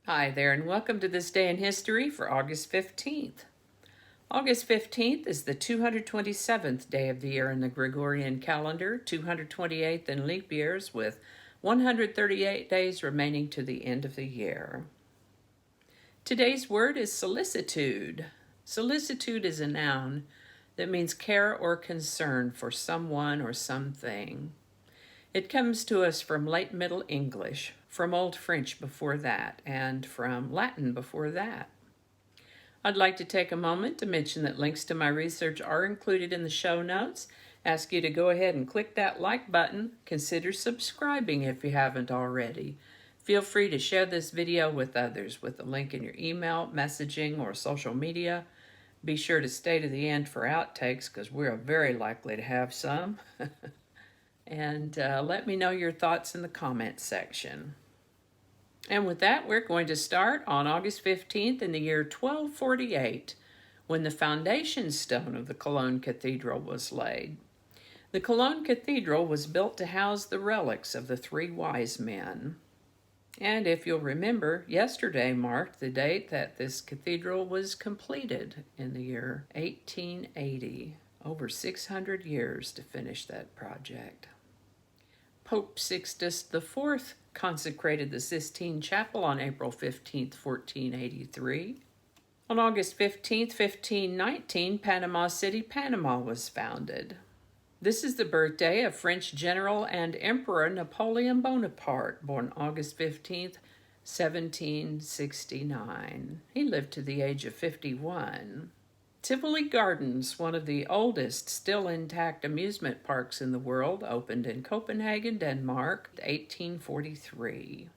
Hi there, and welcome to this day in history for August 15th. August 15th is the 227th day of the year in the Gregorian calendar, 228th in leap years, with 138 days remaining to the end of the year. Today's word is solicitude. Solicitude is a noun that means care or concern for someone or something. It comes to us from late Middle English, from Old French before that, and from Latin before that. I'd like to take a moment to mention that links to my research are included in the show notes. Ask you to go ahead and click that like button. Consider subscribing if you haven't already. Feel free to share this video with others with the link in your email, messaging, or social media. Be sure to stay to the end for outtakes because we're very likely to have some. And let me know your thoughts in the comments section. And with that, we're going to start on August 15th in the year 1248, when the foundation stone of the Cologne Cathedral was laid. The Cologne Cathedral was built to house the relics of the three wise men. And if you'll remember, yesterday marked the date that this cathedral was completed in the year 1880. Over 600 years to finish that project. Pope Sixtus IV consecrated the Sistine Chapel on April 15, 1483. On August 15, 1519, Panama City, Panama was founded. This is the birthday of French General and Emperor Napoleon Bonaparte, born August 15, 1769. He lived to the age of 51. Tivoli Gardens, one of the oldest still intact amusement parks in the world, opened in Copenhagen, Denmark, 1843.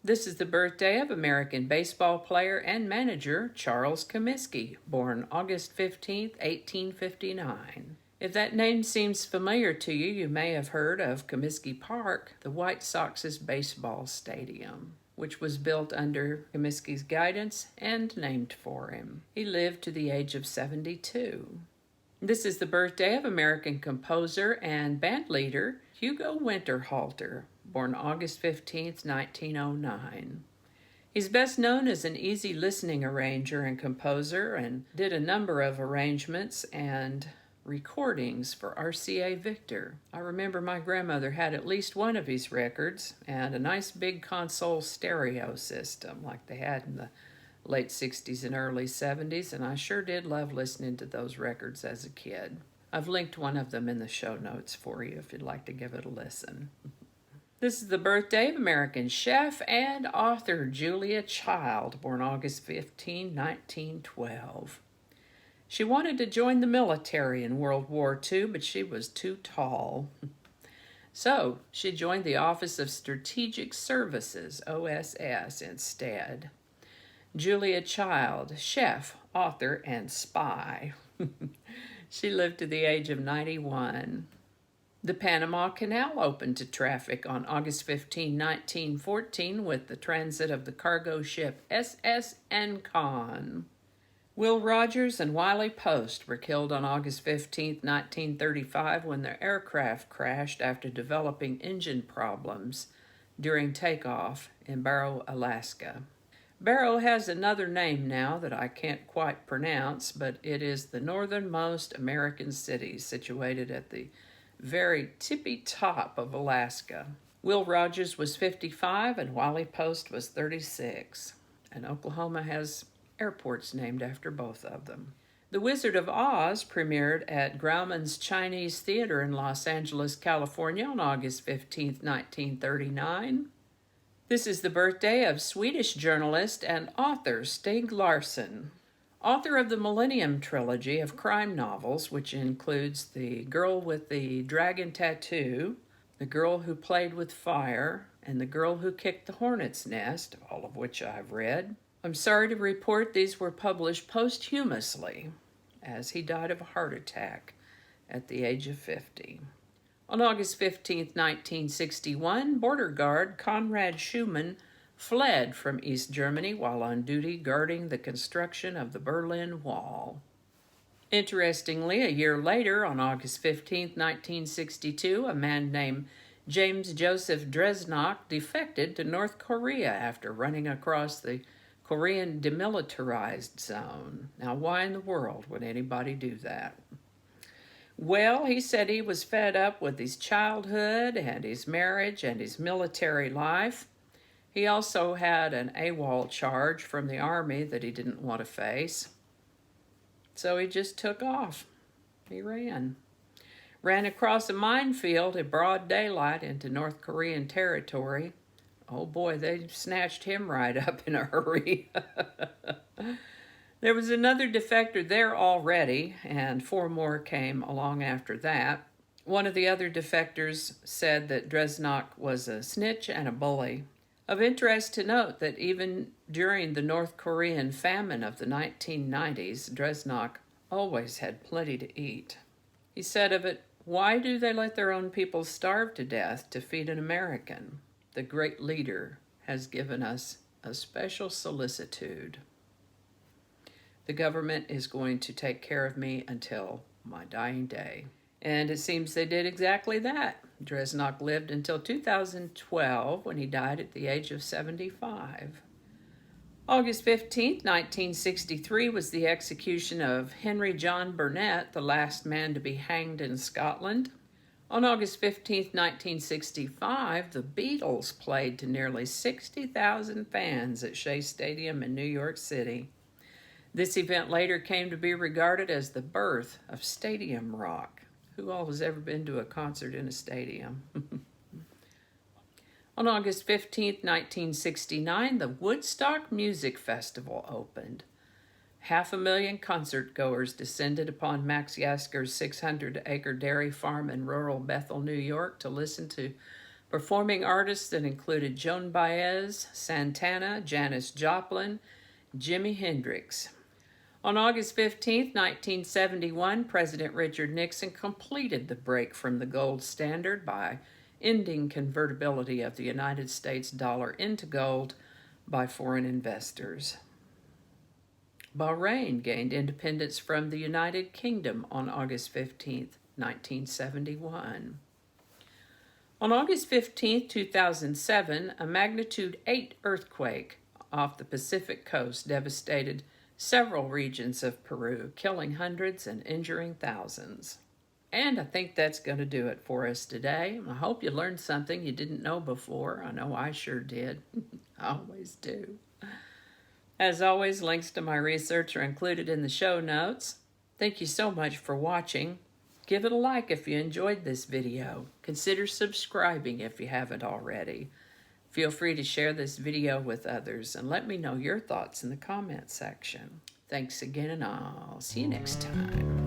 This is the birthday of American baseball player and manager Charles Comiskey, born August 15, 1859. If that name seems familiar to you, you may have heard of Comiskey Park, the White Sox's baseball stadium, which was built under Comiskey's guidance and named for him. He lived to the age of 72. This is the birthday of American composer and bandleader Hugo Winterhalter, born August 15, 1909. He's best known as an easy listening arranger and composer, and did a number of arrangements and recordings for RCA Victor. I remember my grandmother had at least one of his records and a nice big console stereo system like they had in the late 60s and early 70s, and I sure did love listening to those records as a kid. I've linked one of them in the show notes for you if you'd like to give it a listen. This is the birthday of American chef and author Julia Child, born August 15, 1912. She wanted to join the military in World War II, but she was too tall. So she joined the Office of Strategic Services, OSS, instead. Julia Child, chef, author, and spy. She lived to the age of 91. The Panama Canal opened to traffic on August 15, 1914, with the transit of the cargo ship SS Ancon. Will Rogers and Wiley Post were killed on August 15, 1935, when their aircraft crashed after developing engine problems during takeoff in Barrow, Alaska. Barrow has another name now that I can't quite pronounce, but it is the northernmost American city situated at the very tippy top of Alaska. Will Rogers was 55 and Wiley Post was 36, and Oklahoma has airports named after both of them. The Wizard of Oz premiered at Grauman's Chinese Theater in Los Angeles, California on August 15, 1939. This is the birthday of Swedish journalist and author Stieg Larsson, author of the Millennium Trilogy of crime novels, which includes The Girl with the Dragon Tattoo, The Girl Who Played with Fire, and The Girl Who Kicked the Hornet's Nest, all of which I've read. I'm sorry to report these were published posthumously, as he died of a heart attack at the age of 50. On August 15, 1961, border guard Konrad Schumann fled from East Germany while on duty guarding the construction of the Berlin Wall. Interestingly, a year later, on August 15, 1962, a man named James Joseph Dresnok defected to North Korea after running across the Korean demilitarized zone. Now, why in the world would anybody do that? Well, he said he was fed up with his childhood and his marriage and his military life. He also had an AWOL charge from the Army that he didn't want to face. So he just took off. He ran. Ran across a minefield in broad daylight into North Korean territory. Oh boy, they snatched him right up in a hurry. There was another defector there already, and 4 more came along after that. One of the other defectors said that Dresnok was a snitch and a bully. Of interest to note that even during the North Korean famine of the 1990s, Dresnok always had plenty to eat. He said of it, "Why do they let their own people starve to death to feed an American? The great leader has given us a special solicitude. The government is going to take care of me until my dying day." And it seems they did exactly that. Dresnok lived until 2012 when he died at the age of 75. August 15, 1963 was the execution of Henry John Burnett, the last man to be hanged in Scotland. On August 15, 1965, the Beatles played to nearly 60,000 fans at Shea Stadium in New York City. This event later came to be regarded as the birth of stadium rock. Who all has ever been to a concert in a stadium? On August 15, 1969, the Woodstock Music Festival opened. 500,000 concert-goers descended upon Max Yasker's 600-acre dairy farm in rural Bethel, New York, to listen to performing artists that included Joan Baez, Santana, Janis Joplin, Jimi Hendrix. On August 15, 1971, President Richard Nixon completed the break from the gold standard by ending convertibility of the United States dollar into gold by foreign investors. Bahrain gained independence from the United Kingdom on August 15, 1971. On August 15, 2007, a magnitude 8 earthquake off the Pacific coast devastated several regions of Peru, killing hundreds and injuring thousands. And I think that's going to do it for us today. I hope you learned something you didn't know before. I know I sure did. I always do. As always, links to my research are included in the show notes. Thank you so much for watching. Give it a like if you enjoyed this video. Consider subscribing if you haven't already. Feel free to share this video with others and let me know your thoughts in the comment section. Thanks again, and I'll see you next time.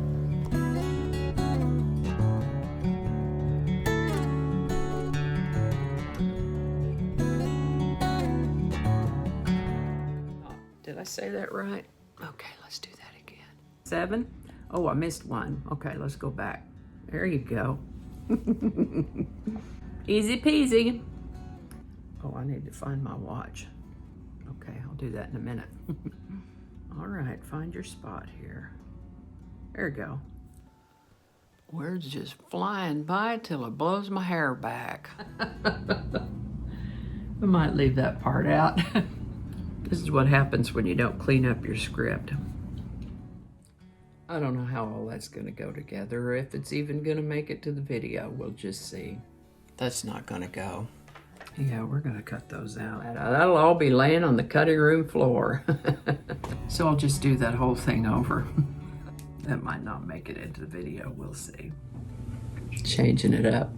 Did I say that right? Okay, let's do that again. 7? Oh, I missed 1. Okay, let's go back. There you go. Easy peasy. Oh, I need to find my watch. Okay, I'll do that in a minute. All right, find your spot here. There you go. Words just flying by till it blows my hair back. I might leave that part out. This is what happens when you don't clean up your script. I don't know how all that's going to go together, or if it's even going to make it to the video. We'll just see. That's not going to go. Yeah, we're going to cut those out. That'll all be laying on the cutting room floor. So I'll just do that whole thing over. That might not make it into the video. We'll see. Changing it up.